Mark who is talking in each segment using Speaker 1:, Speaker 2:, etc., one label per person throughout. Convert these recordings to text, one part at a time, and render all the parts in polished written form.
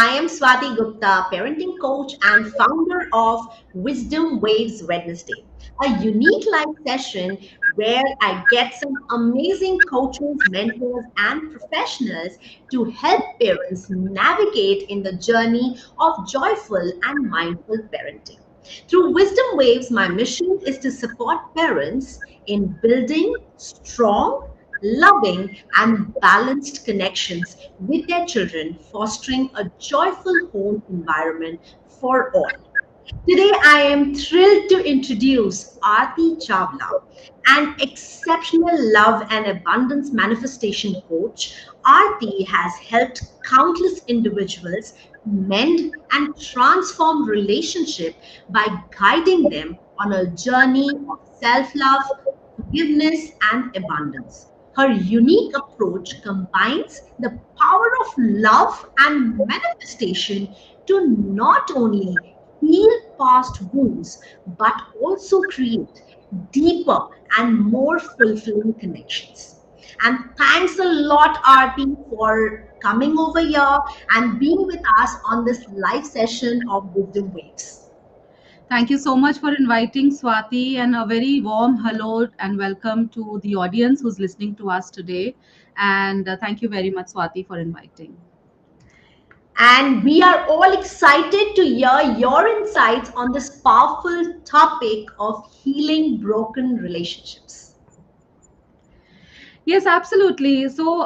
Speaker 1: I am Swati Gupta, parenting coach and founder of Wisdom Waves Wednesday, a unique live session where I get some amazing coaches, mentors, and professionals to help parents navigate in the journey of joyful and mindful parenting. Through Wisdom Waves, my mission is to support parents in building strong, loving, and balanced connections with their children, fostering a joyful home environment for all. Today, I am thrilled to introduce Aarti Chawla, an exceptional love and abundance manifestation coach. Aarti has helped countless individuals mend and transform relationships by guiding them on a journey of self-love, forgiveness, and abundance. Her unique approach combines the power of love and manifestation to not only heal past wounds but also create deeper and more fulfilling connections. And thanks a lot, Aarti, for coming over here and being with us on this live session of Wisdom Waves.
Speaker 2: Thank you so much for inviting Swati, and a very warm hello and welcome to the audience who's listening to us today. And thank you very much, Swati, for inviting.
Speaker 1: And we are all excited to hear your insights on this powerful topic of healing broken relationships.
Speaker 2: Yes, absolutely. So,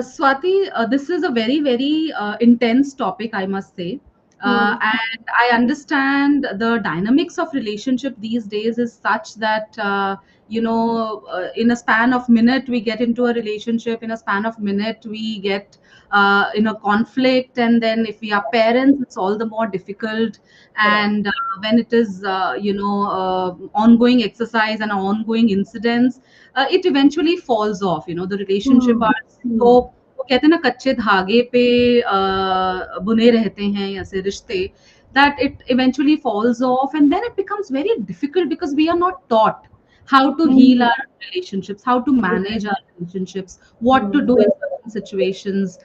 Speaker 2: Swati, this is a very, very intense topic, I must say.
Speaker 1: Hmm.
Speaker 2: And I understand the dynamics of relationship these days is such that, in a span of minute, we get into a relationship. In a span of minute, we get in a conflict. And then if we are parents, it's all the more difficult.
Speaker 1: Correct.
Speaker 2: And when it is, ongoing exercise and ongoing incidents, it eventually falls off. The relationship
Speaker 1: Hmm.
Speaker 2: are so,
Speaker 1: Hmm.
Speaker 2: वो कहते हैं ना, कच्चे धागे पे बुने रहते हैं ऐसे रिश्ते, that it eventually falls off, and then it becomes very difficult because we are not taught how to heal
Speaker 1: Hmm.
Speaker 2: our relationships, how to manage our relationships, what to
Speaker 1: Hmm.
Speaker 2: do in certain situations,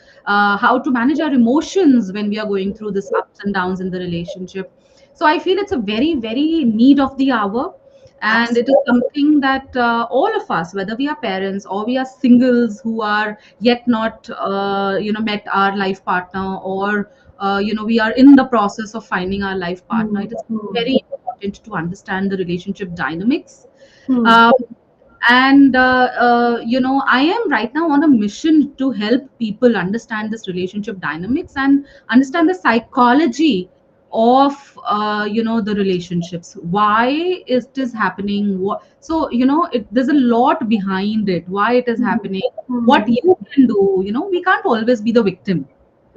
Speaker 2: how to manage our emotions when we are going through this ups and downs in the relationship. So I feel it's a very, very need of the hour, and it is
Speaker 1: Absolutely.
Speaker 2: something that all of us, whether we are parents or we are singles who are yet not met our life partner, or we are in the process of finding our life partner,
Speaker 1: Hmm.
Speaker 2: it is
Speaker 1: Hmm.
Speaker 2: very important to understand the relationship dynamics.
Speaker 1: Hmm.
Speaker 2: um, and I am right now on a mission to help people understand this relationship dynamics and understand the psychology of the relationships, why is this happening, what, so there's a lot behind it, why it is
Speaker 1: Hmm.
Speaker 2: happening, what
Speaker 1: Hmm.
Speaker 2: you can do. We can't always be the victim.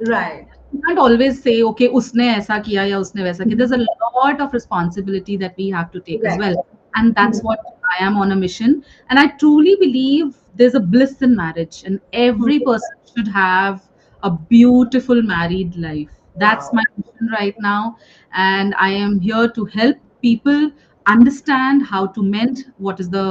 Speaker 1: Right.
Speaker 2: You can't always say, okay, usne aisa kiya ya usne waisa kiya. There's a lot of responsibility that we have to take as
Speaker 1: Correct.
Speaker 2: well. And
Speaker 1: Hmm.
Speaker 2: that's what I am on a mission. And I truly believe there's a bliss in marriage, and every
Speaker 1: Hmm.
Speaker 2: person should have a beautiful married life. That's
Speaker 1: Wow.
Speaker 2: my mission right now. And I am here to help people understand how to mend what is the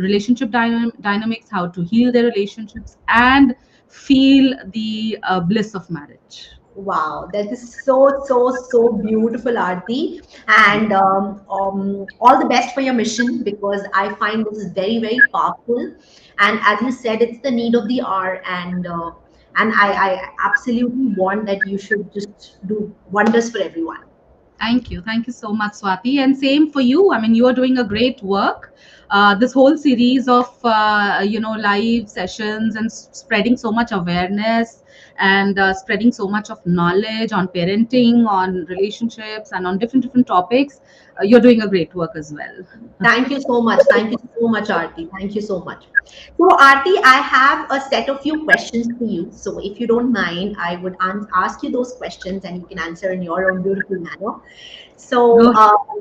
Speaker 2: relationship dynamics, how to heal their relationships, and feel the bliss of marriage.
Speaker 1: Wow, that is so, so, so beautiful, Aarti. And all the best for your mission because I find this is very, very powerful. And as you said, it's the need of the hour. And I absolutely want that you should just do wonders for everyone.
Speaker 2: Thank you. Thank you so much, Swati. And same for you. I mean, you are doing a great work. This whole series of, live sessions and spreading so much awareness and spreading so much of knowledge on parenting, on relationships, and on different, different topics. You're doing a great work as well.
Speaker 1: Thank you so much. Thank you so much, Aarti. Thank you so much. So, Aarti, I have a set of few questions for you. So, if you don't mind, I would ask you those questions and you can answer in your own beautiful manner. So,
Speaker 2: Good.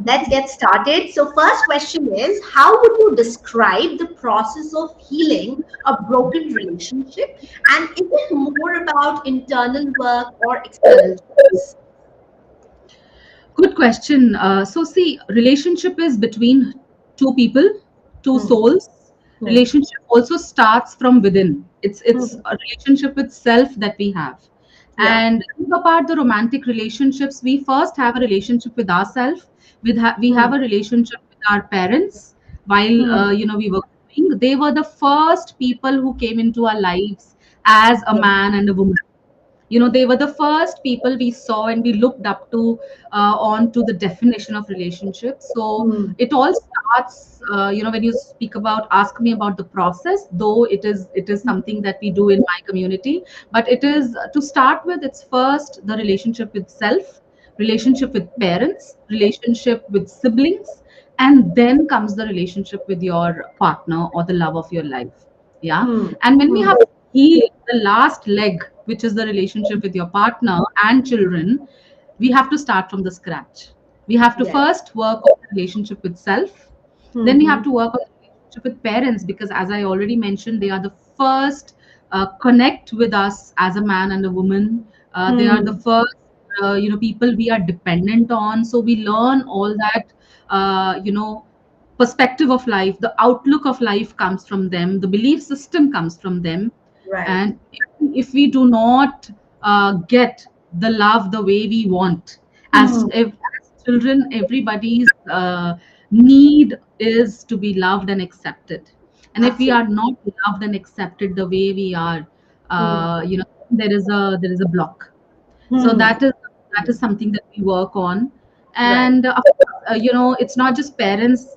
Speaker 1: let's get started. So, first question is, how would you describe the process of healing a broken relationship? And is it more about internal work or external changes?
Speaker 2: Good question. So, see, relationship is between two people, two
Speaker 1: Hmm,
Speaker 2: souls.
Speaker 1: hmm,
Speaker 2: Relationship also starts from within. It's
Speaker 1: hmm,
Speaker 2: a relationship with self that we have,
Speaker 1: Yeah.
Speaker 2: And leave apart the romantic relationships, we first have a relationship with ourselves. We
Speaker 1: Hmm.
Speaker 2: have a relationship with our parents while
Speaker 1: Hmm.
Speaker 2: we were growing. They were the first people who came into our lives as a
Speaker 1: Yes.
Speaker 2: man and a woman. They were the first people we saw and we looked up to, on to the definition of relationship. So
Speaker 1: Hmm.
Speaker 2: it all starts, when you speak about, ask me about the process, though it is something that we do in my community. But it is, to start with, it's first the relationship with self, relationship with parents, relationship with siblings, and then comes the relationship with your partner or the love of your life. Yeah.
Speaker 1: Hmm.
Speaker 2: And when we
Speaker 1: Hmm.
Speaker 2: have healed the last leg, which is the relationship with your partner and children, we have to start from the scratch. We have to
Speaker 1: Yes.
Speaker 2: first work on the relationship with self. Then we have
Speaker 1: Hmm.
Speaker 2: to work on the relationship with parents, because, as I already mentioned, they are the first connect with us as a man and a woman. They are the
Speaker 1: Hmm.
Speaker 2: first, people we are dependent on. So we learn all that, uh, you know, perspective of life, the outlook of life comes from them, the belief system comes from them.
Speaker 1: Right.
Speaker 2: And if we do not get the love the way we want,
Speaker 1: Hmm.
Speaker 2: as children, everybody's need is to be loved and accepted. And if we
Speaker 1: Absolutely.
Speaker 2: are not loved and accepted the way we are,
Speaker 1: Hmm.
Speaker 2: there is a block. So
Speaker 1: Hmm.
Speaker 2: that is something that we work on.
Speaker 1: Right.
Speaker 2: And of course, it's not just parents,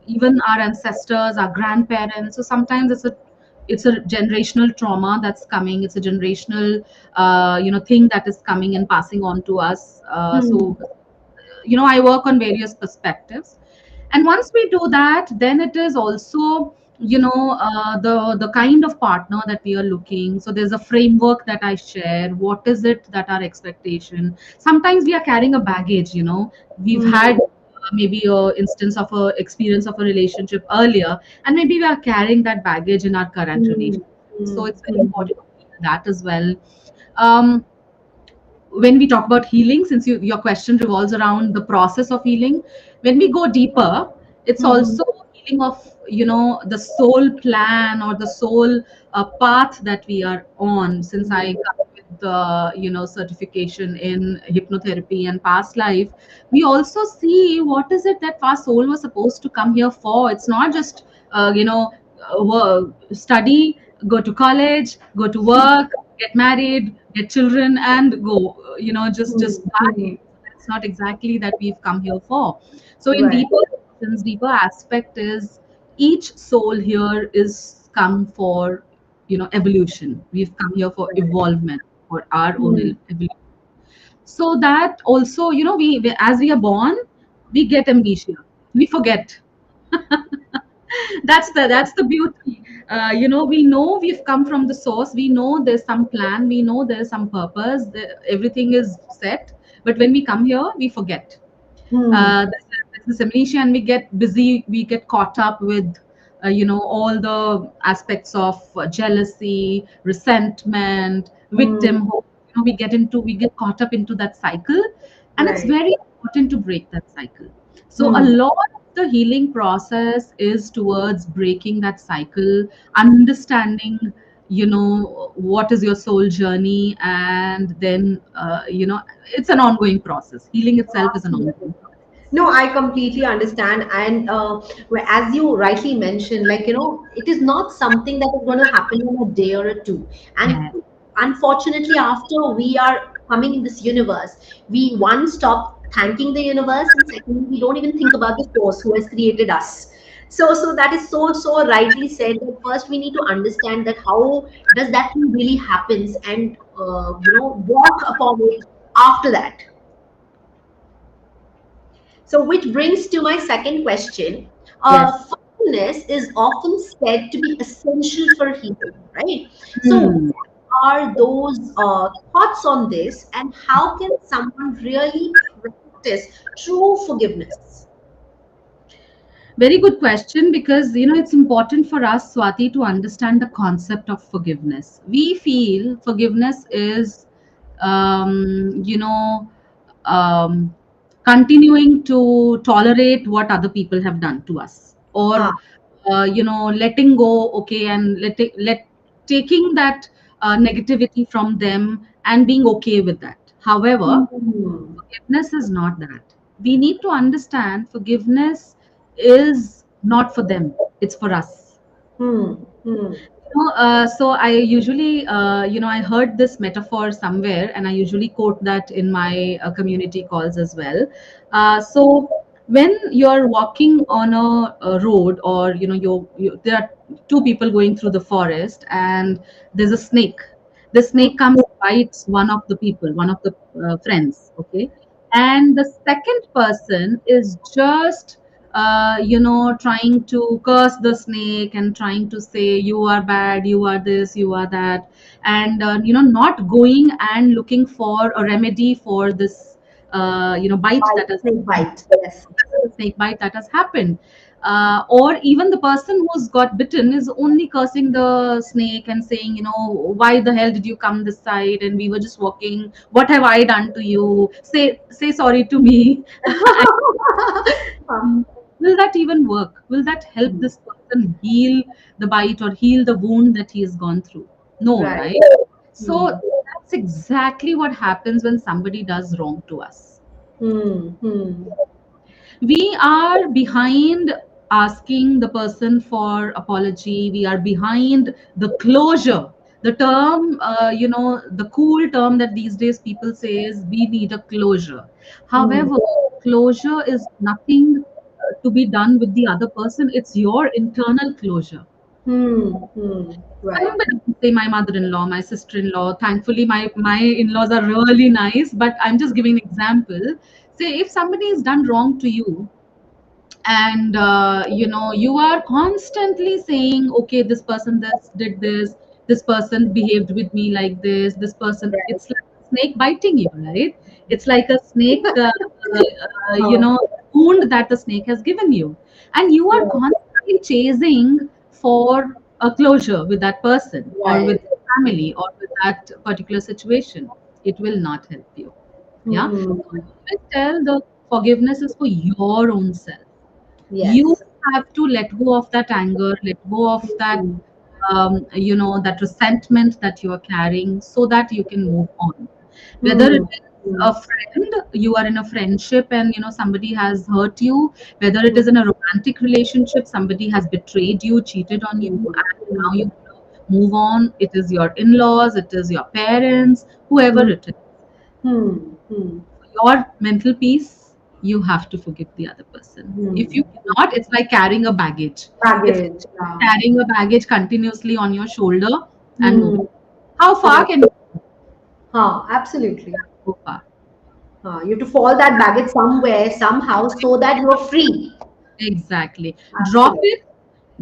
Speaker 2: even our ancestors, our grandparents. So sometimes it's a generational trauma that's coming. It's a generational thing that is coming and passing on to us. So
Speaker 1: Hmm.
Speaker 2: I work on various perspectives. And once we do that, then it is also, the kind of partner that we are looking. So there's a framework that I share. What is it that our expectation? Sometimes we are carrying a baggage. We've
Speaker 1: Hmm.
Speaker 2: had maybe a instance of a experience of a relationship earlier, and maybe we are carrying that baggage in our current
Speaker 1: Hmm.
Speaker 2: relationship. So
Speaker 1: Hmm.
Speaker 2: it's very
Speaker 1: Hmm.
Speaker 2: important to heal that as well. um, when we talk about healing, since your question revolves around the process of healing, when we go deeper, it's
Speaker 1: Hmm.
Speaker 2: also healing of the soul plan or the soul path that we are on. Since
Speaker 1: Hmm.
Speaker 2: I come with the certification in hypnotherapy and past life, we also see what is it that our soul was supposed to come here for. It's not just study, go to college, go to work, get married, get children, and go. Just
Speaker 1: Hmm. Hmm.
Speaker 2: die. That's not exactly that we've come here for. So, in
Speaker 1: Right.
Speaker 2: deeper sense, deeper aspect is, each soul here is come for evolution. We've come here for
Speaker 1: Right.
Speaker 2: evolvement, for our own
Speaker 1: Hmm.
Speaker 2: evolution. So that also, as we are born, we get amnesia. We forget. That's the beauty. We know we've come from the source. We know there's some plan. We know there's some purpose. Everything is set. But when we come here, we forget.
Speaker 1: Hmm.
Speaker 2: There's this amnesia, and we get busy. We get caught up with all the aspects of jealousy, resentment,
Speaker 1: Hmm.
Speaker 2: victimhood. We get caught up into that cycle, and it's
Speaker 1: Right.
Speaker 2: very important to break that cycle. So a
Speaker 1: Hmm.
Speaker 2: lot of the healing process is towards breaking that cycle, understanding what is your soul journey, and then it's an ongoing process. Healing itself is an
Speaker 1: Absolutely.
Speaker 2: ongoing process.
Speaker 1: No, I completely understand. And as you rightly mentioned, like, it is not something that is going to happen in a day or a two. And
Speaker 2: Yeah.
Speaker 1: unfortunately, after we are coming in this universe, we one stop thanking the universe, and secondly, we don't even think about the source who has created us. So that is so rightly said. That first we need to understand that how does that thing really happens, and work upon it after that. So, which brings to my second question.
Speaker 2: Yes.
Speaker 1: Forgiveness is often said to be essential for healing, right? So,
Speaker 2: Hmm.
Speaker 1: what are those thoughts on this, and how can someone really practice true forgiveness?
Speaker 2: Very good question, because it's important for us, Swati, to understand the concept of forgiveness. We feel forgiveness is, you know, um, continuing to tolerate what other people have done to us,
Speaker 1: Ah,
Speaker 2: or letting go, okay, and let taking that negativity from them, and being okay with that. However,
Speaker 1: Hmm.
Speaker 2: forgiveness is not that. We need to understand forgiveness is not for them, it's for us.
Speaker 1: Hmm. Hmm.
Speaker 2: So I usually, I heard this metaphor somewhere, and I usually quote that in my community calls as well. So when you're walking on a road, or there are two people going through the forest, and there's a snake. The
Speaker 1: Hmm.
Speaker 2: snake comes, bites one of the people, one of the friends. Okay, and the second person is just trying to curse the snake and trying to say, you are bad, you are this, you are that, and not going and looking for a remedy for this, bite that
Speaker 1: Bite,
Speaker 2: has
Speaker 1: snake bite. Yes.
Speaker 2: the snake bite that has happened. Or even the person who's got bitten is only cursing the snake and saying, why the hell did you come this side? And we were just walking. What have I done to you? Say sorry to me.
Speaker 1: Huh.
Speaker 2: Will that even work? Will that help
Speaker 1: Hmm.
Speaker 2: this person heal the bite or heal the wound that he has gone through? No,
Speaker 1: Right.
Speaker 2: right?
Speaker 1: Hmm.
Speaker 2: So that's exactly what happens when somebody does wrong to us.
Speaker 1: Hmm. Hmm.
Speaker 2: We are behind asking the person for apology. We are behind the closure. The term, the cool term that these days people say is we need a closure.
Speaker 1: Hmm.
Speaker 2: However, closure is nothing to be done with the other person. It's your internal closure.
Speaker 1: Hmm. Hmm. Right.
Speaker 2: Somebody, say my mother-in-law, my sister-in-law. Thankfully, my in-laws are really nice. But I'm just giving an example. Say if somebody has done wrong to you, and you are constantly saying, okay, this person this did this person behaved with me like this person,
Speaker 1: Right.
Speaker 2: it's like a snake biting you, right? It's like a snake,
Speaker 1: Oh,
Speaker 2: wound that the snake has given you, and you are
Speaker 1: right.
Speaker 2: constantly chasing for a closure with that person or with
Speaker 1: Right.
Speaker 2: the family or with that particular situation. It will not help you. Yeah,
Speaker 1: Hmm.
Speaker 2: so I always tell the forgiveness is for your own self. You
Speaker 1: Yes.
Speaker 2: have to let go of that anger, let go of that,
Speaker 1: Hmm.
Speaker 2: that resentment that you are carrying, so that you can move on. Whether it
Speaker 1: Hmm.
Speaker 2: is
Speaker 1: Hmm.
Speaker 2: a friend, you are in a friendship and somebody has hurt you, whether it
Speaker 1: Hmm.
Speaker 2: is in a romantic relationship, somebody has betrayed you, cheated on you,
Speaker 1: Hmm.
Speaker 2: and now
Speaker 1: Hmm.
Speaker 2: you move on. It is your in-laws, it is your parents, whoever
Speaker 1: Hmm.
Speaker 2: it is.
Speaker 1: Hmm. Hmm.
Speaker 2: Your mental peace, you have to forgive the other person. If you
Speaker 1: Hmm.
Speaker 2: cannot, it's like carrying a baggage. It's like
Speaker 1: Baggage. Yeah.
Speaker 2: carrying a baggage continuously on your shoulder and moving.
Speaker 1: Hmm.
Speaker 2: How far
Speaker 1: Right.
Speaker 2: can you
Speaker 1: Huh. Absolutely.
Speaker 2: go far?
Speaker 1: You have to fall that baggage somewhere, somehow, so that you're free.
Speaker 2: Exactly. Drop
Speaker 1: Absolutely.
Speaker 2: it,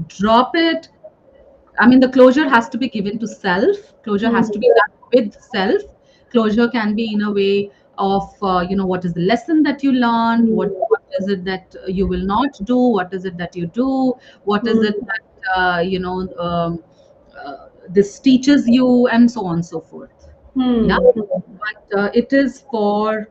Speaker 2: drop it. I mean, the closure has to be given to self. Closure has
Speaker 1: Hmm.
Speaker 2: to be done with self. Closure can be in a way of, what is the lesson that you learned?
Speaker 1: Hmm.
Speaker 2: What is it that you will not do? What is it that you do? What is it
Speaker 1: Hmm.
Speaker 2: that, this teaches you, and so on and so forth. Yeah.
Speaker 1: Hmm. Hmm.
Speaker 2: But it is for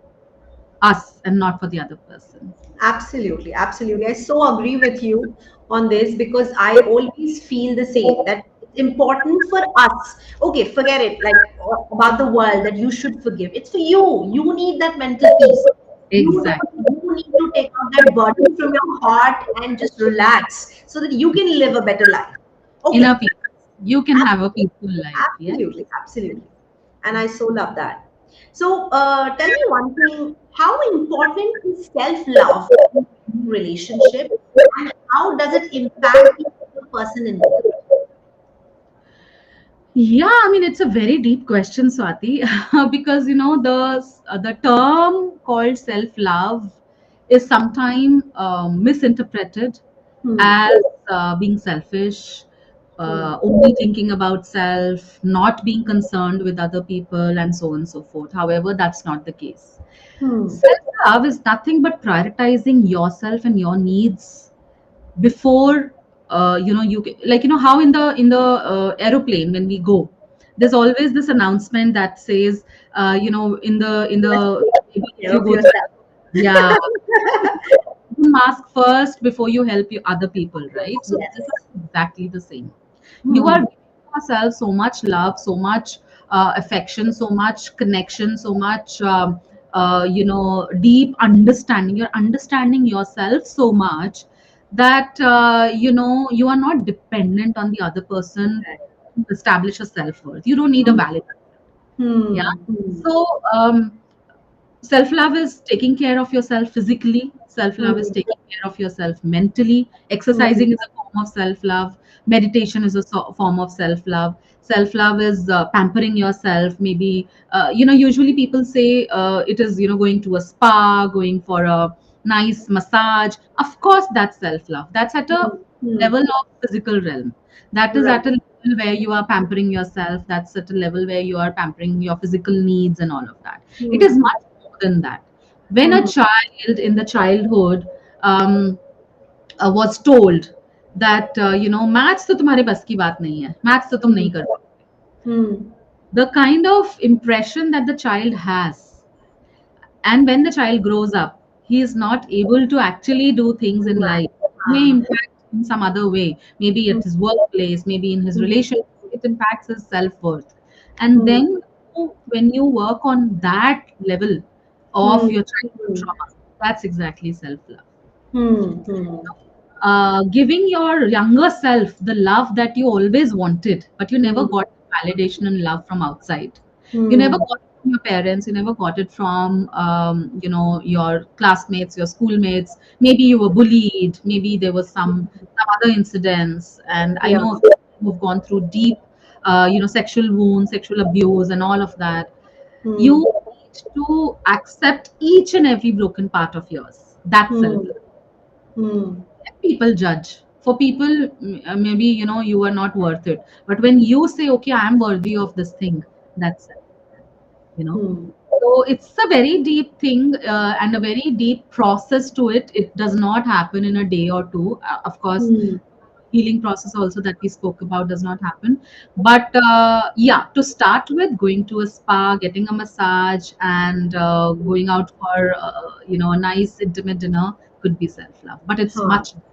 Speaker 2: us and not for the other person.
Speaker 1: Absolutely, absolutely. I so agree with you on this because I always feel the same that it's important for us. Okay, forget it, like about the world that you should forgive. It's for you. You need that mental peace.
Speaker 2: Exactly.
Speaker 1: You need to take out that burden from your heart and just relax so that you can live a better life.
Speaker 2: Inner
Speaker 1: Okay,
Speaker 2: peace. You can have a peaceful life. Yes.
Speaker 1: absolutely, absolutely. And I so love that. So, tell me one thing, how important is self-love in relationship and how does it impact the other person involved?
Speaker 2: Yeah, I mean it's a very deep question, Swati, because the term called self-love is sometimes misinterpreted
Speaker 1: Hmm.
Speaker 2: as being selfish,
Speaker 1: Hmm.
Speaker 2: only thinking about self, not being concerned with other people, and so on and so forth. However, that's not the case.
Speaker 1: Hmm.
Speaker 2: Self-love is nothing but prioritizing yourself and your needs before like how in the aeroplane when we go, there's always this announcement that says,
Speaker 1: Just
Speaker 2: if
Speaker 1: take care
Speaker 2: you
Speaker 1: of
Speaker 2: go to,
Speaker 1: yourself.
Speaker 2: yeah, mask first before you help you other people, right? So this
Speaker 1: Yes.
Speaker 2: is exactly the same. You are
Speaker 1: Hmm.
Speaker 2: giving yourself so much love, so much, affection, so much connection, so much deep understanding. You're understanding yourself so much that you are not dependent on the other person to establish a self-worth. You don't need a
Speaker 1: Hmm.
Speaker 2: validation. Yeah.
Speaker 1: Hmm. Hmm.
Speaker 2: So self love is taking care of yourself physically, self love is
Speaker 1: Hmm.
Speaker 2: taking care of yourself mentally.
Speaker 1: Hmm.
Speaker 2: Exercising is a form of self love, meditation is a form of self love. Self love is pampering yourself. Maybe, usually people say it is, going to a spa, going for a nice massage. Of course, that's self love. That's at a
Speaker 1: Hmm. Hmm.
Speaker 2: level of physical realm. That is
Speaker 1: Right.
Speaker 2: at a level where you are pampering yourself. That's at a level where you are pampering your physical needs and all of that. It is
Speaker 1: Hmm.
Speaker 2: much more than that. When a
Speaker 1: Hmm.
Speaker 2: child in the childhood was told that maths तो तुम्हारे बस की बात नहीं है, maths तो तुम
Speaker 1: Hmm.
Speaker 2: नहीं कर पाओगे,
Speaker 1: Hmm.
Speaker 2: the kind of impression that the child has, and when the child grows up, he is not able to actually do things in
Speaker 1: Right.
Speaker 2: life. May impact in some other way, maybe
Speaker 1: Hmm.
Speaker 2: at his workplace, maybe in his
Speaker 1: Hmm.
Speaker 2: relationship. It impacts his self-worth. And
Speaker 1: Hmm.
Speaker 2: then when you work on that level of
Speaker 1: Hmm.
Speaker 2: your childhood
Speaker 1: Hmm.
Speaker 2: trauma, that's exactly self-love.
Speaker 1: Hmm. Hmm.
Speaker 2: Giving your younger self the love that you always wanted, but you never
Speaker 1: Hmm.
Speaker 2: got validation and love from outside. You never
Speaker 1: Hmm.
Speaker 2: got it from your parents. You never got it from, your classmates, your schoolmates. Maybe you were bullied. Maybe there was some other incidents. And I
Speaker 1: Yeah.
Speaker 2: know who've gone through deep, sexual wounds, sexual abuse, and all of that. You
Speaker 1: Hmm.
Speaker 2: need to accept each and every broken part of yours. That's self
Speaker 1: Hmm.
Speaker 2: love.
Speaker 1: Hmm.
Speaker 2: People judge. For people, maybe you are not worth it. But when you say, okay, I am worthy of this thing, that's it. You know.
Speaker 1: Hmm.
Speaker 2: So it's a very deep thing and a very deep process to it. It does not happen in a day or two. Of course,
Speaker 1: Hmm.
Speaker 2: healing process also that we spoke about does not happen. But yeah, to start with, going to a spa, getting a massage, and going out for a nice intimate dinner could be self love. But
Speaker 1: Huh.
Speaker 2: it's much deeper.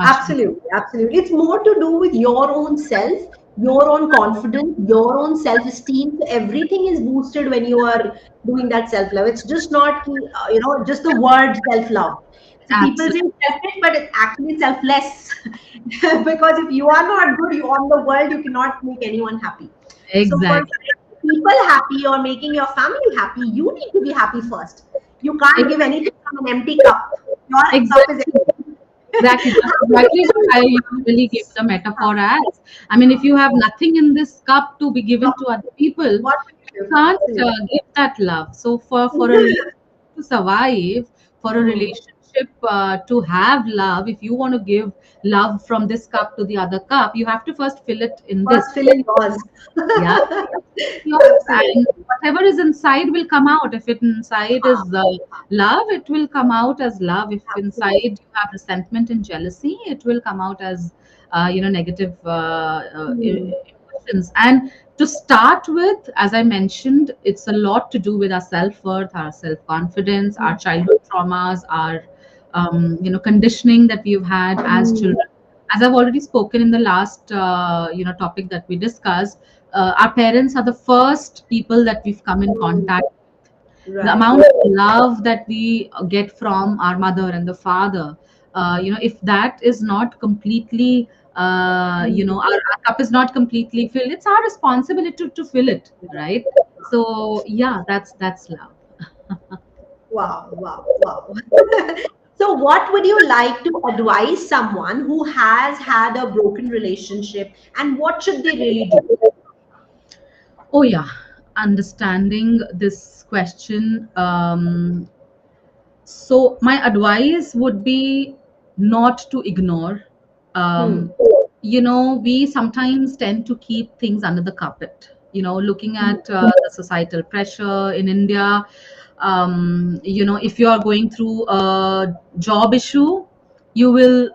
Speaker 1: Absolutely, absolutely. It's more to do with your own self, your own confidence, your own self-esteem. So everything is boosted when you are doing that self-love. It's just not, just the word self-love. So people say
Speaker 2: Absolutely.
Speaker 1: selfish, but it's actually selfless. Because if you are not good on the world, you cannot make anyone happy. So for
Speaker 2: Exactly.
Speaker 1: making people happy or making your family happy, you need to be happy first. You can't give anything from an empty cup. Your cup is
Speaker 2: Exactly.
Speaker 1: empty.
Speaker 2: Exactly. That's exactly what I usually give the metaphor as. I mean, if you have nothing in this cup to be given to other people,
Speaker 1: What
Speaker 2: you
Speaker 1: will you give?
Speaker 2: can't
Speaker 1: Absolutely.
Speaker 2: give that love. So for a relationship to survive, for a
Speaker 1: Hmm.
Speaker 2: relationship to have love, if you want to give love from this cup to the other cup, you have to first fill it in this.
Speaker 1: First, fill in yours.
Speaker 2: Yeah, yours,
Speaker 1: Absolutely.
Speaker 2: and whatever is inside will come out. If it inside is love, it will come out as love. If inside
Speaker 1: Absolutely.
Speaker 2: you have resentment and jealousy, it will come out as negative
Speaker 1: Hmm.
Speaker 2: emotions. And to start with, as I mentioned, it's a lot to do with our self-worth, our self-confidence, our childhood traumas, our conditioning that we've had as
Speaker 1: Hmm.
Speaker 2: children. As I've already spoken in the last topic that we discussed, our parents are the first people that we've come in
Speaker 1: Hmm.
Speaker 2: contact. The
Speaker 1: Right.
Speaker 2: amount of love that we get from our mother and the father, if that is not completely,
Speaker 1: Hmm.
Speaker 2: our cup is not completely filled, it's our responsibility to fill it, right? So yeah, that's love.
Speaker 1: Wow, wow, wow. So, what would you like to advise someone who has had a broken relationship, and what should they really do?
Speaker 2: Oh yeah, understanding this question. So my advice would be not to ignore.
Speaker 1: Hmm.
Speaker 2: Um, we sometimes tend to keep things under the carpet. Looking
Speaker 1: Hmm.
Speaker 2: at the societal pressure in India, if you are going through a job issue, you will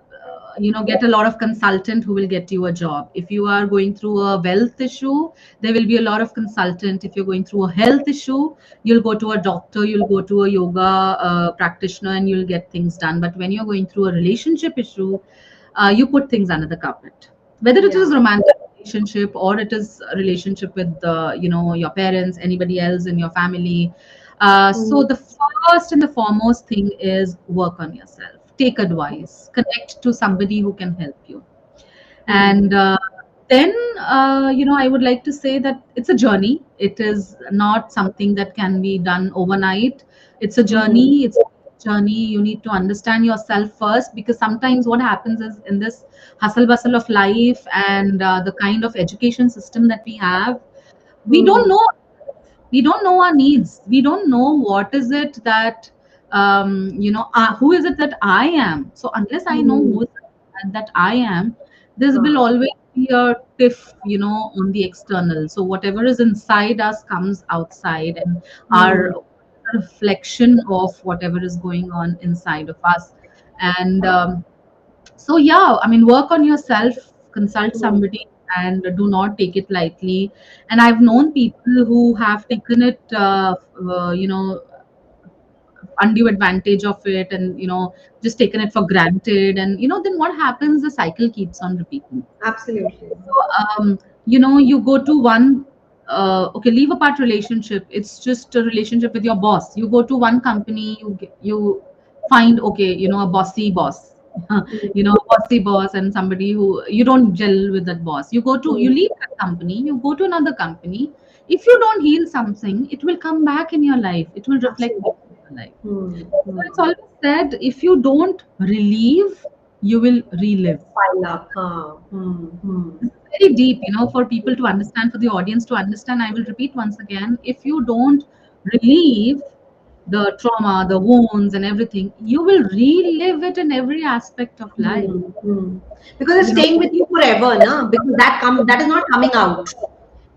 Speaker 2: get a lot of consultant who will get you a job. If you are going through a wealth issue, there will be a lot of consultant. If you're going through a health issue, you'll go to a doctor, you'll go to a yoga practitioner, and you'll get things done. But when you're going through a relationship issue, you put things under the carpet, whether it is
Speaker 1: Yeah.
Speaker 2: romantic relationship, or it is a relationship with your parents, anybody else in your family. So
Speaker 1: mm,
Speaker 2: the first and the foremost thing is work on yourself, take advice, connect to somebody who can help you. And
Speaker 1: mm,
Speaker 2: then I would like to say that it's a journey. It is not something that can be done overnight. It's a
Speaker 1: mm,
Speaker 2: journey. It's a journey. You need to understand yourself first, because sometimes what happens is, in this hustle bustle of life and the kind of education system that we have, we don't
Speaker 1: mm,
Speaker 2: know, our needs. We don't know what is it that who is it that I am. So unless I know
Speaker 1: mm.
Speaker 2: who is it that I am, this will
Speaker 1: Huh.
Speaker 2: always be a tiff, on the external. So whatever is inside us comes outside, and our
Speaker 1: Mm,
Speaker 2: reflection of whatever is going on inside of us. And so yeah, I mean, work on yourself, consult
Speaker 1: mm,
Speaker 2: somebody, and do not take it lightly. And I've known people who have taken it undue advantage of it, and just taken it for granted. And then what happens, the cycle keeps on repeating.
Speaker 1: absolutely.
Speaker 2: So, you go to one, okay, leave apart relationship. It's just a relationship with your boss. You go to one company, you find, okay, a bossy boss,
Speaker 1: Mm,
Speaker 2: a bossy boss, and somebody who you don't gel with that boss. You
Speaker 1: mm,
Speaker 2: leave that company, you go to another company. If you don't heal something, it will come back in your life. It will reflect
Speaker 1: absolutely.
Speaker 2: back in your life.
Speaker 1: Mm,
Speaker 2: So it's
Speaker 1: mm.
Speaker 2: always said, if you don't relieve, you will relive.
Speaker 1: Pile up. Huh. Mm, mm,
Speaker 2: Very deep, for people to understand, for the audience to understand. I will repeat once again: if you don't relieve the trauma, the wounds, and everything, you will relive it in every aspect of life.
Speaker 1: mm, mm. Because it's
Speaker 2: You know,
Speaker 1: staying with you forever, no? Because that is not coming out.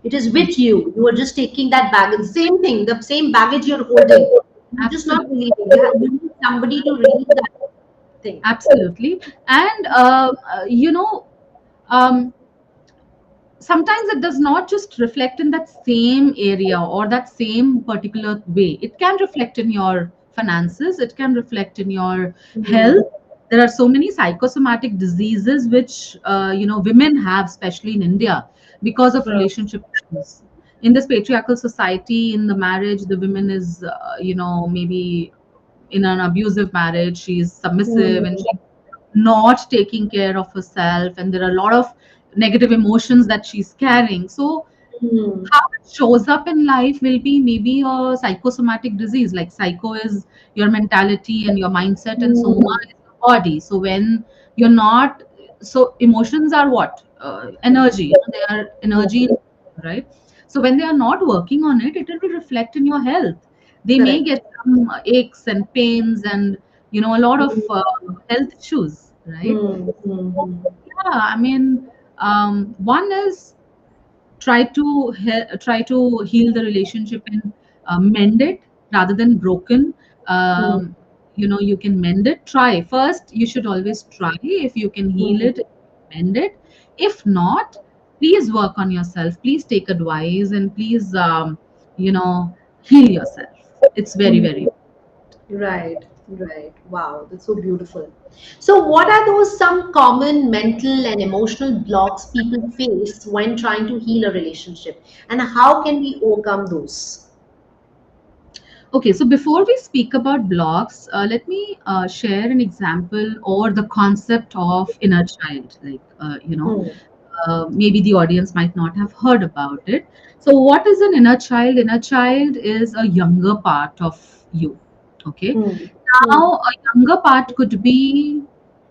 Speaker 1: It is with you. You are just taking that baggage. Same thing, the same baggage you're holding. You're just not
Speaker 2: absolutely,
Speaker 1: relieving. You need somebody to relieve that thing.
Speaker 2: absolutely, and um, sometimes it does not just reflect in that same area or that same particular way. It can reflect in your finances, it can reflect in your
Speaker 1: Mm,
Speaker 2: health. There are so many psychosomatic diseases which women have, especially in India, because of
Speaker 1: huh.
Speaker 2: relationship issues. In this patriarchal society, in the marriage, the woman is maybe in an abusive marriage, she's submissive and
Speaker 1: Mm,
Speaker 2: she's not taking care of herself, and there are a lot of negative emotions that she's carrying. So
Speaker 1: mm,
Speaker 2: how it shows up in life will be maybe a psychosomatic disease. Like, psycho is your mentality and your mindset, and soma
Speaker 1: mm,
Speaker 2: is your body. So when you're not, so emotions are what, energy, they are energy,
Speaker 1: mm.
Speaker 2: right? So when they are not working on it, it will reflect in your health. They may
Speaker 1: Correct.
Speaker 2: get some aches and pains, and a lot of
Speaker 1: Mm,
Speaker 2: health issues, right?
Speaker 1: mm, mm,
Speaker 2: So,
Speaker 1: mm.
Speaker 2: yeah, I mean, one is, try to heal the relationship and mend it rather than broken.
Speaker 1: Mm,
Speaker 2: You can mend it. Try first. You should always try. If you can heal
Speaker 1: mm,
Speaker 2: it, mend it. If not, please work on yourself. Please take advice, and please heal yourself. It's very, very.
Speaker 1: mm. Right, right. Wow, that's so beautiful. So, what are those some common mental and emotional blocks people face when trying to heal a relationship, and how can we overcome those?
Speaker 2: Okay, so before we speak about blocks, let me share an example or the concept of inner child. Like,
Speaker 1: Mm,
Speaker 2: maybe the audience might not have heard about it. So, what is an inner child? Inner child is a younger part of you. Okay.
Speaker 1: mm,
Speaker 2: Now,
Speaker 1: mm,
Speaker 2: a younger part could be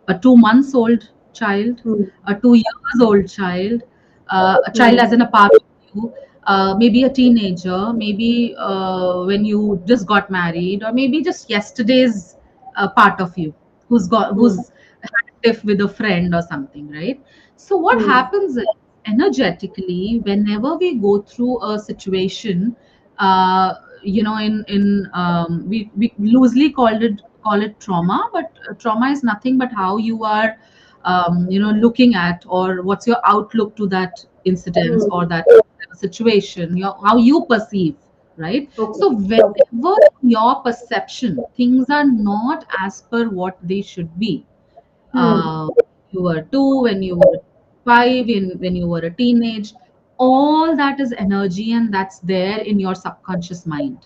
Speaker 2: a 2 months old child,
Speaker 1: mm,
Speaker 2: a 2 years old child, a child
Speaker 1: mm,
Speaker 2: as in a part of you, maybe a teenager, maybe when you just got married, or maybe just yesterday's part of you
Speaker 1: mm,
Speaker 2: who's had a tiff with a friend or something, right? So what
Speaker 1: mm,
Speaker 2: happens is, energetically, whenever we go through a situation, uh, we loosely call it trauma, but trauma is nothing but how you are looking at, or what's your outlook to that incident or
Speaker 1: mm.
Speaker 2: that situation, how you perceive, right?
Speaker 1: Okay.
Speaker 2: So whenever your perception, things are not as per what they should be,
Speaker 1: Hmm.
Speaker 2: uh, you were two, when you were 5, when you were a teenage. All that is energy, and that's there in your subconscious mind.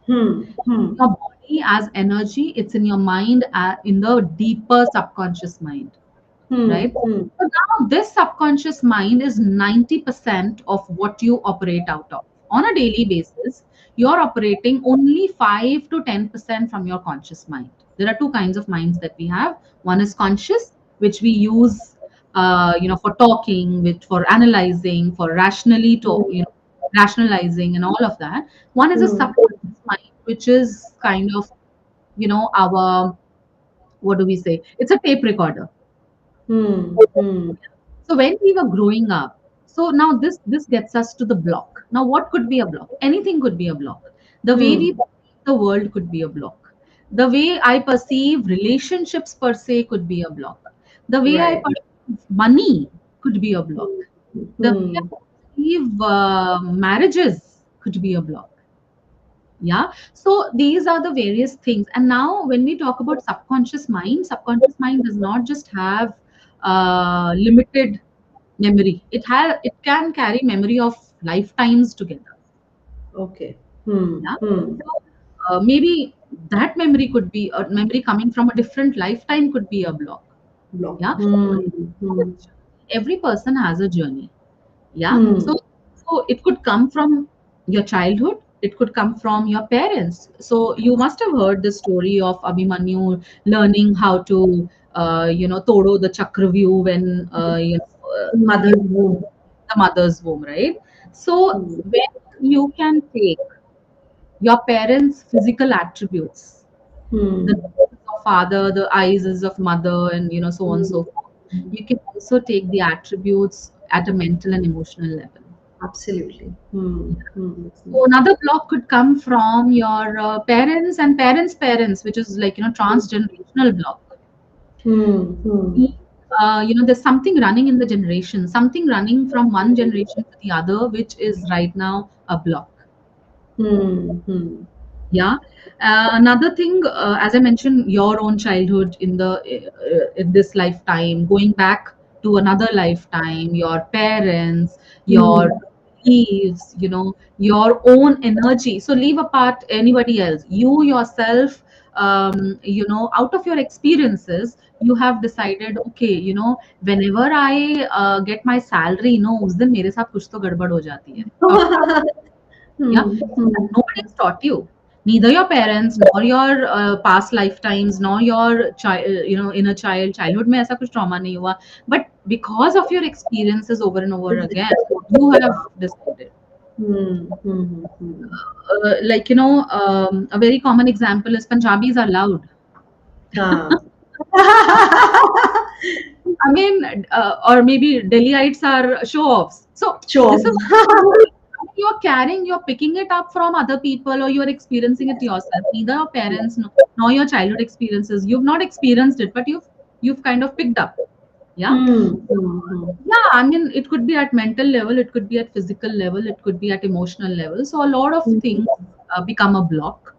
Speaker 1: Hmm. Hmm.
Speaker 2: Your body as energy, it's in your mind, in the deeper subconscious mind,
Speaker 1: Hmm.
Speaker 2: right?
Speaker 1: Hmm.
Speaker 2: So now this subconscious mind is 90% of what you operate out of. On a daily basis, you're operating only 5 to 10% from your conscious mind. There are two kinds of minds that we have. One is conscious, which we use, for talking, which for analyzing, for rationally to,
Speaker 1: Hmm.
Speaker 2: rationalizing and all of that. One is a
Speaker 1: Hmm.
Speaker 2: subconscious mind, which is kind of, our, what do we say? It's a tape recorder.
Speaker 1: Hmm. Hmm.
Speaker 2: So when we were growing up, so now this gets us to the block. Now what could be a block? Anything could be a block. The way we
Speaker 1: Hmm.
Speaker 2: perceive the world could be a block. The way I perceive relationships per se could be a block. The way I
Speaker 1: Right.
Speaker 2: perceive money could be a block. The way
Speaker 1: Hmm.
Speaker 2: I perceive marriages could be a block. Yeah. So these are the various things. And now when we talk about subconscious mind does not just have limited memory. It can carry memory of lifetimes together.
Speaker 1: Okay. Hmm.
Speaker 2: Yeah.
Speaker 1: Hmm.
Speaker 2: So maybe that memory could be a memory coming from a different lifetime could be a block.
Speaker 1: Block.
Speaker 2: Yeah.
Speaker 1: Hmm. Hmm.
Speaker 2: Every person has a journey. Yeah.
Speaker 1: Hmm.
Speaker 2: So it could come from your childhood, it could come from your parents. So you must have heard the story of Abhimanyu learning how to todo the Chakravyu when he
Speaker 1: Mother's
Speaker 2: was
Speaker 1: womb.
Speaker 2: in the mother's womb, right? So
Speaker 1: Hmm.
Speaker 2: when you can take your parents' physical attributes, the
Speaker 1: Hmm.
Speaker 2: nose is of father, the eyes is of mother, and so on and
Speaker 1: Hmm.
Speaker 2: so forth. You can also take the attributes at a mental and emotional level.
Speaker 1: Absolutely. Hmm. Hmm. Hmm.
Speaker 2: So another block could come from your parents and parents, which is like transgenerational block.
Speaker 1: Hmm. Hmm.
Speaker 2: There's something running in the generation, something running from one generation to the other, which is right now a block.
Speaker 1: Hmm. Hmm.
Speaker 2: Yeah. Another thing, as I mentioned, your own childhood in this lifetime, going back to another lifetime, your parents, your
Speaker 1: Hmm.
Speaker 2: beliefs, your own energy. So leave apart anybody else. You yourself, out of your experiences, you have decided, okay, whenever I get my salary, उस दिन मेरे साथ कुछ तो गड़बड़ हो जाती है. Yeah,
Speaker 1: Hmm. Hmm.
Speaker 2: nobody's taught you. Neither your parents, nor your past lifetimes, nor your child, inner childhood में ऐसा कुछ trauma नहीं हुआ. But because of your experiences over and over again, you have decided.
Speaker 1: Hmm. Hmm. Hmm.
Speaker 2: A very common example is Punjabis are loud.
Speaker 1: Huh.
Speaker 2: I mean, or maybe Delhiites are show offs. So
Speaker 1: Sure.
Speaker 2: this is you're carrying, you're picking it up from other people, or you're experiencing it yourself. Neither your parents nor your childhood experiences. You've not experienced it, but you've kind of picked up. Yeah.
Speaker 1: Hmm. Hmm. Hmm.
Speaker 2: Yeah, I mean, it could be at mental level, it could be at physical level, it could be at emotional level. So a lot of
Speaker 1: Hmm.
Speaker 2: things become a block.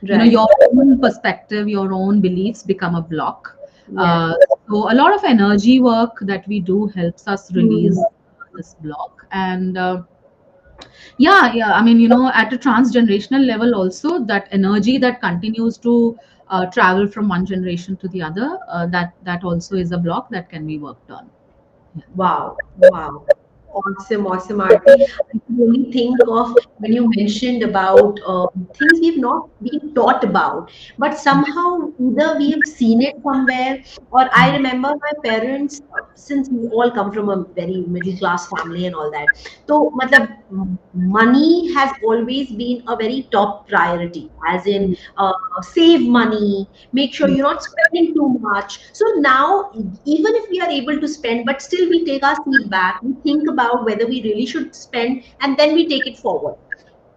Speaker 1: Right.
Speaker 2: Your own perspective, your own beliefs become a block.
Speaker 1: Yes.
Speaker 2: uh, so a lot of energy work that we do helps us release
Speaker 1: Hmm.
Speaker 2: this block. And yeah, I mean, at a transgenerational level also, that energy that continues to travel from one generation to the other, that also is a block that can be worked on. Yeah.
Speaker 1: Wow, wow. Awesome, awesome, Aarti. I can only think of when you mentioned about things we've not been taught about, but somehow either we have seen it somewhere, or I remember my parents, since we all come from a very middle class family and all that. So, matlab, money has always been a very top priority, as in save money, make sure you're not spending too much. So now, even if we are able to spend, but still we take our seat back, we think about whether we really should spend, and then we take it forward.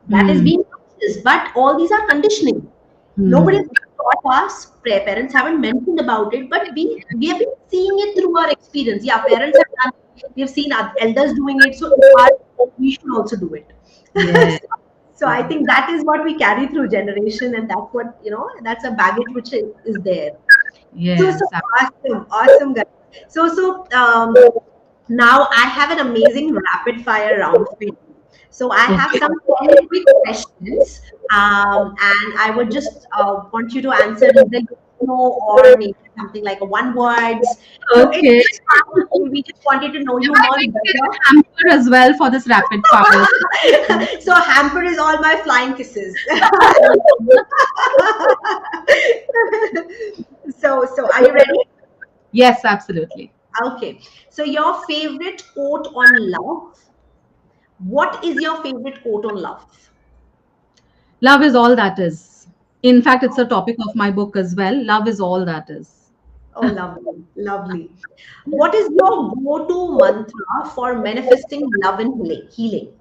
Speaker 1: That is
Speaker 2: Hmm.
Speaker 1: being conscious, but all these are conditioning. Nobody
Speaker 2: Hmm.
Speaker 1: has taught us. Parents haven't mentioned about it, but we have been seeing it through our experience. Yeah, parents have done it. We have seen our elders doing it, so it's hard. We should also do it.
Speaker 2: Yeah.
Speaker 1: So I think that is what we carry through generation, and that's what that's a baggage which is there. So
Speaker 2: Yes.
Speaker 1: awesome, awesome guys. So Now I have an amazing rapid fire round for you. So I have
Speaker 2: Okay.
Speaker 1: some 10 quick questions, and I would just want you to answer either yes, no, or maybe something like a one words. So it's
Speaker 2: Okay.
Speaker 1: just fun. We just wanted to know
Speaker 2: Am
Speaker 1: you
Speaker 2: I
Speaker 1: more
Speaker 2: going to get
Speaker 1: better.
Speaker 2: a hamper as well for this rapid fire?
Speaker 1: So hamper is all my flying kisses. So are you ready?
Speaker 2: Yes, absolutely.
Speaker 1: Okay. So your favorite quote on love. What is your favorite quote on love?
Speaker 2: Love is all that is. In fact, it's a topic of my book as well. Love is all that is.
Speaker 1: Oh, lovely, lovely. What is your go-to mantra for manifesting love and healing?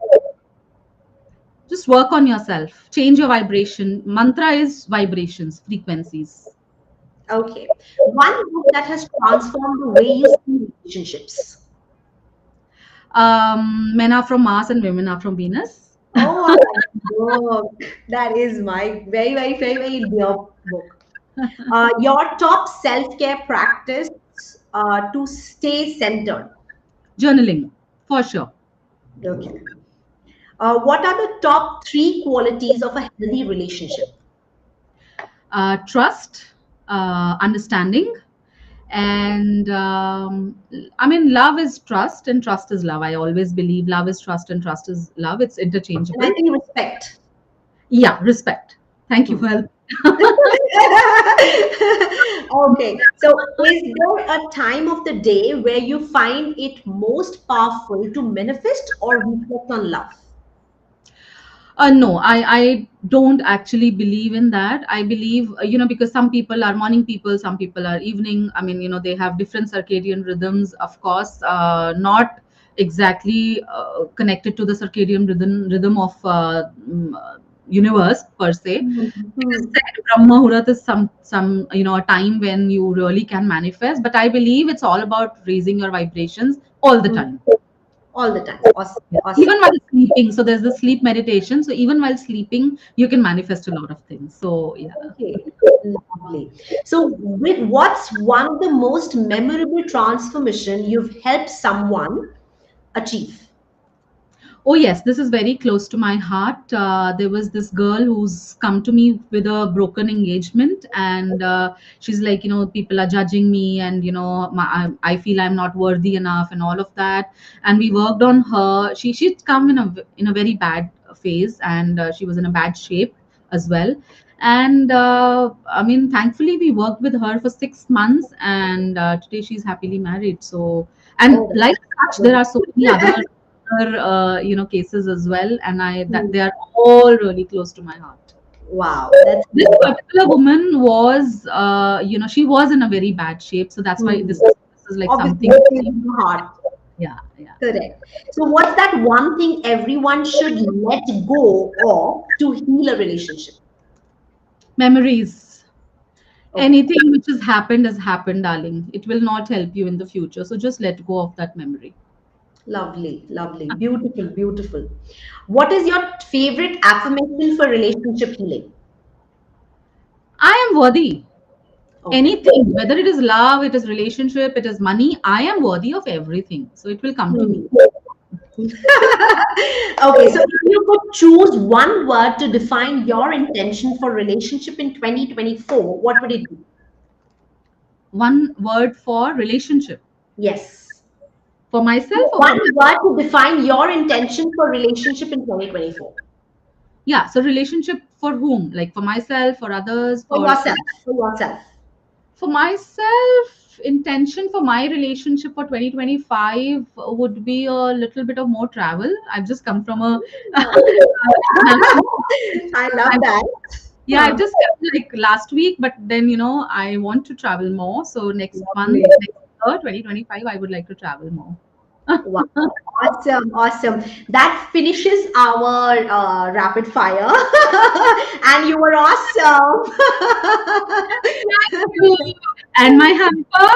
Speaker 2: Just work on yourself, change your vibration. Mantra is vibrations, frequencies.
Speaker 1: Okay. One book that has transformed the way you see relationships.
Speaker 2: Men are from Mars and women are from Venus.
Speaker 1: Oh, I like the book. That is my very, very, very, very dear book. Your top self-care practice to stay centered.
Speaker 2: Journaling, for sure.
Speaker 1: Okay. What are the top three qualities of a healthy relationship?
Speaker 2: Trust, understanding, and I mean, love is trust and trust is love. I always believe love is trust and trust is love. It's
Speaker 1: And I
Speaker 2: interchangeable.
Speaker 1: think respect.
Speaker 2: Yeah, respect. Thank you
Speaker 1: Hmm.
Speaker 2: for helping.
Speaker 1: Okay. So, is there a time of the day where you find it most powerful to manifest or reflect on love?
Speaker 2: No, I don't actually believe in that. I believe, because some people are morning people, some people are evening. I mean, they have different circadian rhythms, of course, not exactly connected to the circadian rhythm of universe per se. It is
Speaker 1: Hmm.
Speaker 2: said Brahma Muhurat is some a time when you really can manifest. But I believe it's all about raising your vibrations all the
Speaker 1: Hmm.
Speaker 2: time.
Speaker 1: All the time. Awesome.
Speaker 2: Yeah.
Speaker 1: Awesome.
Speaker 2: Even while sleeping. So there's the sleep meditation. So even while sleeping, you can manifest a lot of things. So yeah.
Speaker 1: Okay. Lovely. So, with what's one of the most memorable transformation you've helped someone achieve?
Speaker 2: Oh yes, this is very close to my heart. There was this girl who's come to me with a broken engagement, and she's like, people are judging me, and I feel I'm not worthy enough, and all of that. And we worked on her. She'd come in a very bad phase, and she was in a bad shape as well. And I mean, thankfully, we worked with her for 6 months, and today she's happily married. So, and
Speaker 1: Oh,
Speaker 2: like such, there
Speaker 1: that's
Speaker 2: are so many other cases as well, and I that
Speaker 1: good.
Speaker 2: they are all really close to my heart.
Speaker 1: Wow, that's
Speaker 2: This
Speaker 1: amazing.
Speaker 2: particular woman was, she was in a very bad shape, so that's why
Speaker 1: Hmm.
Speaker 2: this is like
Speaker 1: Obviously,
Speaker 2: something.
Speaker 1: it stays in the heart.
Speaker 2: Yeah, yeah.
Speaker 1: Correct. So, what's that one thing everyone should let go of to heal a relationship?
Speaker 2: Memories.
Speaker 1: Okay.
Speaker 2: Anything which has happened, darling. It will not help you in the future. So just let go of that memory.
Speaker 1: Lovely, lovely, beautiful, beautiful. What is your favorite affirmation for relationship healing?
Speaker 2: I am worthy.
Speaker 1: Okay.
Speaker 2: Anything, whether it is love, it is relationship, it is money, I am worthy of everything. So it will come to me.
Speaker 1: Hmm. Okay, so if you could choose one word to define your intention for relationship in 2024, what would it be?
Speaker 2: One word for relationship.
Speaker 1: Yes.
Speaker 2: For myself or for
Speaker 1: One word to define your intention for relationship in 2024.
Speaker 2: yeah, so relationship for whom? Like for myself, for others,
Speaker 1: For
Speaker 2: for
Speaker 1: yourself. For yourself.
Speaker 2: for myself, intention for my relationship for 2025 would be a little bit of more travel. I've just come from a international.
Speaker 1: I love
Speaker 2: I've,
Speaker 1: that.
Speaker 2: yeah, I've
Speaker 1: Huh.
Speaker 2: just come like last week, but then I want to travel more. So next month,
Speaker 1: Lovely.
Speaker 2: next year, 2025, I would like to travel more.
Speaker 1: Wow. Awesome. Awesome. That finishes our rapid fire. And you were awesome.
Speaker 2: Thank you. And my hamper.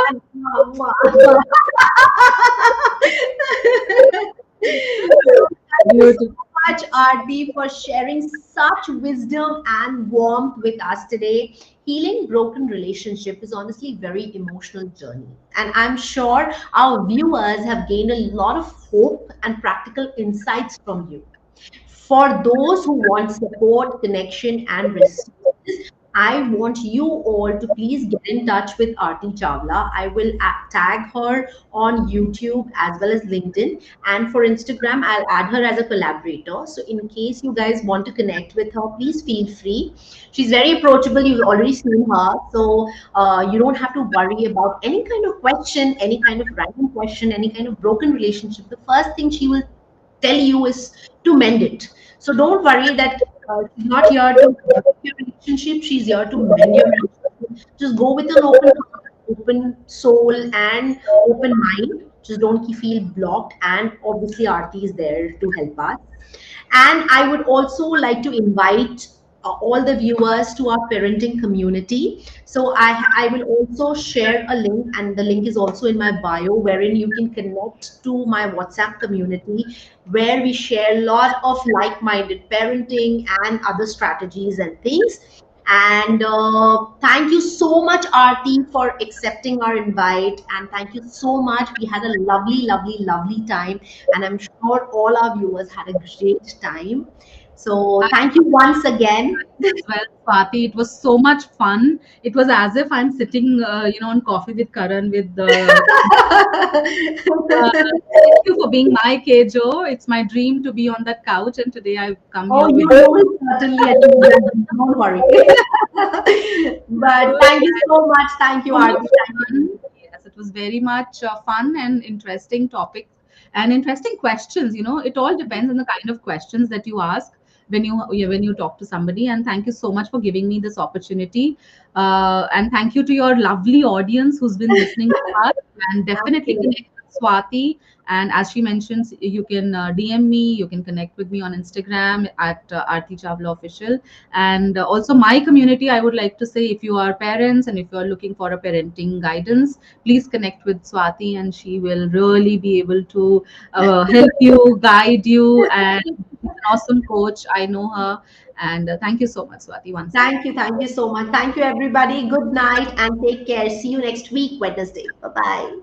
Speaker 1: Thank you
Speaker 2: Beautiful.
Speaker 1: so much, Aarti, for sharing such wisdom and warmth with us today. Healing broken relationship is honestly a very emotional journey, and I'm sure our viewers have gained a lot of hope and practical insights from you. For those who want support, connection, and resources, I want you all to please get in touch with Aarti Chawla. I will tag her on YouTube as well as LinkedIn. And for Instagram, I'll add her as a collaborator. So, in case you guys want to connect with her, please feel free. She's very approachable. You've already seen her. So, you don't have to worry about any kind of question, any kind of random question, any kind of broken relationship. The first thing she will tell you is to mend it. So don't worry that she's not here to break your relationship. She's here to mend your relationship. Just go with an open heart, open soul, and open mind. Just don't feel blocked. And obviously, Aarti is there to help us. And I would also like to invite all the viewers to our parenting community. So I will also share a link, and the link is also in my bio, wherein you can connect to my WhatsApp community, where we share a lot of like-minded parenting and other strategies and things. And thank you so much, Aarti, for accepting our invite. And thank you so much. We had a lovely, lovely, lovely time. And I'm sure all our viewers had a great time. So thank you once again.
Speaker 2: As well, Swati. It was so much fun. It was as if I'm sitting, on coffee with Karan with the. Thank you for being my Kejo. It's my dream to be on that couch, and today I've come
Speaker 1: Oh,
Speaker 2: here with
Speaker 1: you
Speaker 2: you.
Speaker 1: will certainly achieve that. Don't worry. But thank you so much. Thank you,
Speaker 2: So much
Speaker 1: Aarti. Thank
Speaker 2: fun.
Speaker 1: you.
Speaker 2: Yes, it was very much fun and interesting topic and interesting questions. It all depends on the kind of questions that you ask when you talk to somebody. And thank you so much for giving me this opportunity. And thank you to your lovely audience who's been listening to us. And definitely
Speaker 1: Absolutely.
Speaker 2: connect with Swati. And as she mentions, you can DM me, you can connect with me on Instagram at Aarti Chawla Official. And also, my community, I would like to say, if you are parents and if you are looking for a parenting guidance, please connect with Swati, and she will really be able to help you, guide you, and she's an awesome coach. I know her. And thank you so much, Swati, once again.
Speaker 1: Thank you. Thank you so much. Thank you, everybody. Good night and take care. See you next week, Wednesday. Bye bye.